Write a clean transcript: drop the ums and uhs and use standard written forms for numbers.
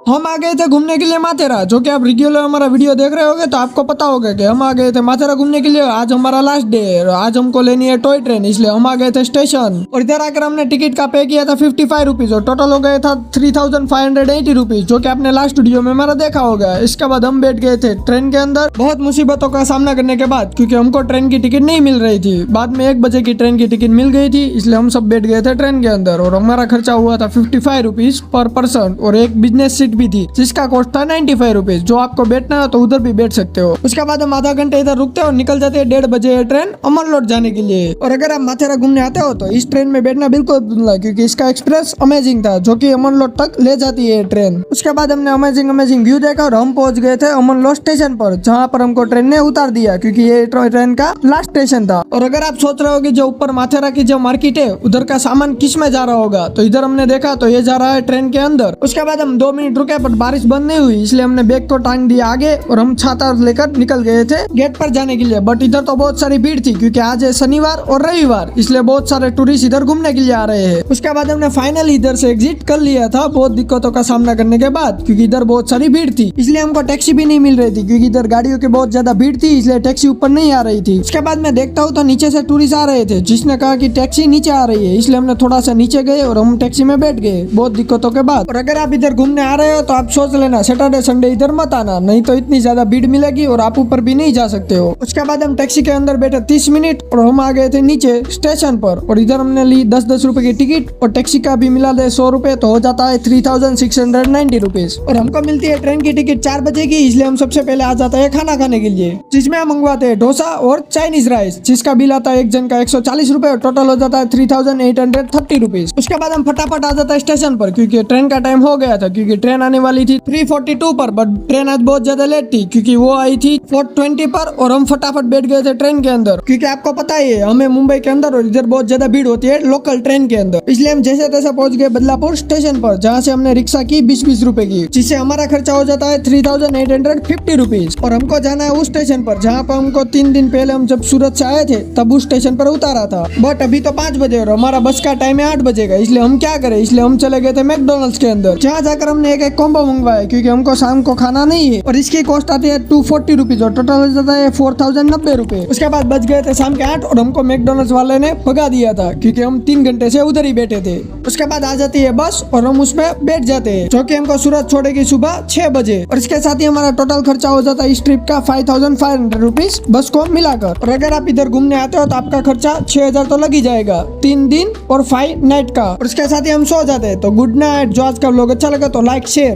हम आ गए थे घूमने के लिए माथेरा, जो कि आप रेगुलर हमारा वीडियो देख रहे होगे तो आपको पता होगा कि हम आ गए थे माथेरा घूमने के लिए। आज हमारा लास्ट डे है और आज हमको लेनी है टॉय ट्रेन, इसलिए हम आ गए थे स्टेशन। और इधर आकर हमने टिकट का पे किया था 55 रुपीज और टोटल हो गया था 3580 रुपीज, जो कि आपने लास्ट वीडियो में हमारा देखा होगा। इसके बाद हम बैठ गए थे ट्रेन के अंदर बहुत मुसीबतों का सामना करने के बाद, क्योंकि हमको ट्रेन की टिकट नहीं मिल रही थी। बाद में 1 बजे की ट्रेन की टिकट मिल गई थी, इसलिए हम सब बैठ गए थे ट्रेन के अंदर। और हमारा खर्चा हुआ था 55 रुपीज पर पर्सन और एक बिजनेस सीट भी थी जिसका कॉस्ट था 95 रुपीज। जो आपको बैठना है तो उधर भी बैठ सकते हो। उसके बाद हम आधा घंटे इधर रुकते हो और निकल जाते हैं 1:30 बजे ट्रेन अमरलोट जाने के लिए। और अगर आप माथेरा घूमने आते हो तो इस ट्रेन में बैठना बिल्कुल भूलना, क्योंकि इसका एक्सप्रेस अमेजिंग था जो कि अमरलोट तक ले जाती है ट्रेन। उसके बाद हमने अमेजिंग व्यू देखा और हम पहुंच गए थे अमरलोट स्टेशन पर, जहाँ पर हमको ट्रेन ने उतार दिया क्योंकि ये ट्रेन का लास्ट स्टेशन था। और अगर आप सोच रहे हो कि जो ऊपर माथेरा की जो मार्केट है उधर का सामान किस में जा रहा होगा, तो इधर हमने देखा तो ये जा रहा है ट्रेन के अंदर। उसके बाद हम 2 मिनट रुके पर बारिश बंद नहीं हुई, इसलिए हमने बैग को टांग दिया आगे और हम छाता लेकर निकल गए थे गेट पर जाने के लिए। बट इधर तो बहुत सारी भीड़ थी क्योंकि आज है शनिवार और रविवार, इसलिए बहुत सारे टूरिस्ट इधर घूमने के लिए आ रहे हैं। उसके बाद हमने फाइनली इधर से एग्जिट कर लिया था बहुत दिक्कतों का सामना करने के बाद, क्योंकि इधर बहुत सारी भीड़ थी, इसलिए हमको टैक्सी भी नहीं मिल रही थी क्योंकि इधर गाड़ियों की बहुत ज्यादा भीड़ थी, इसलिए टैक्सी ऊपर नहीं आ रही थी। उसके बाद मैं देखता हूँ तो नीचे से टूरिस्ट आ रहे थे, जिसने कहा कि टैक्सी नीचे आ रही है, इसलिए हमने थोड़ा सा नीचे गए और हम टैक्सी में बैठ गए बहुत दिक्कतों के बाद। और अगर आप इधर घूमने आ रहे हो तो आप सोच लेना सैटरडे संडे इधर मत आना, नहीं तो इतनी ज्यादा भीड़ मिलेगी और आप ऊपर भी नहीं जा सकते हो। उसके बाद हम टैक्सी के अंदर बैठे 30 मिनट और हम आ गए थे नीचे स्टेशन पर। और इधर हमने ली 10-10 रुपए की टिकट और टैक्सी का भी मिला दे 100 रुपए, तो हो जाता है 3690 रुपीज। और हमको मिलती है ट्रेन की टिकट 4 बजे की, इसलिए हम सबसे पहले आ जाते हैं खाना खाने के लिए, जिसमें हम मंगवाते हैं डोसा और चाइनीज राइस, जिसका बिल आता है एक जन का 140 रुपए और टोटल हो जाता है 3830 रुपीज। उसके बाद हम फटाफट आ जाता है स्टेशन पर क्योंकि ट्रेन का टाइम हो गया था, क्योंकि ट्रेन आने वाली थी 3:42 पर, बट ट्रेन आज बहुत ज्यादा लेट थी क्योंकि वो आई थी 4:20 पर। और हम फटाफट बैठ गए थे ट्रेन के अंदर, क्योंकि आपको पता ही है हमें मुंबई के अंदर और इधर बहुत ज्यादा भीड़ होती है लोकल ट्रेन के अंदर, इसलिए हम जैसे तैसे पहुंच गए बदलापुर स्टेशन पर, जहाँ से हमने रिक्शा की 20-20 रुपए की, जिससे हमारा खर्चा हो जाता है 3850 रुपीज। और हमको जाना है उस स्टेशन पर जहाँ पर हमको 3 दिन पहले हम जब सूरत से आए थे तब उस स्टेशन पर उतारा था। बट अभी तो 5 बजे और हमारा बस का टाइम है 8 बजे का, इसलिए हम क्या करें, इसलिए हम चले गए थे मैकडोनल्ड्स के अंदर, जहाँ जाकर हमने एक कॉम्बो मंगवाया क्योंकि हमको शाम को खाना नहीं है। और इसकी कॉस्ट आती है 240 रुपीज और टोटल हो जाता है 4090 रुपए। उसके बाद बच गए थे शाम के 8 और हमको मैकडोनल्ड्स वाले ने भगा दिया था क्योंकि हम 3 घंटे से उधर ही बैठे थे। उसके बाद आ जाती है बस और हम उसमें बैठ जाते हैं, जो कि हमको सूरत छोड़ेगी सुबह 6 बजे। और इसके साथ ही हमारा टोटल खर्चा हो जाता है इस ट्रिप का 5500 रुपीज बस को मिलाकर। और अगर आप इधर घूमने आते हो तो आपका खर्चा 6000 तो लग ही जाएगा 3 दिन और 5 नाइट का। और इसके साथ ही हम सो जाते हैं। तो गुड नाइट। जो आज का व्लॉग अच्छा लगा तो लाइक शेयर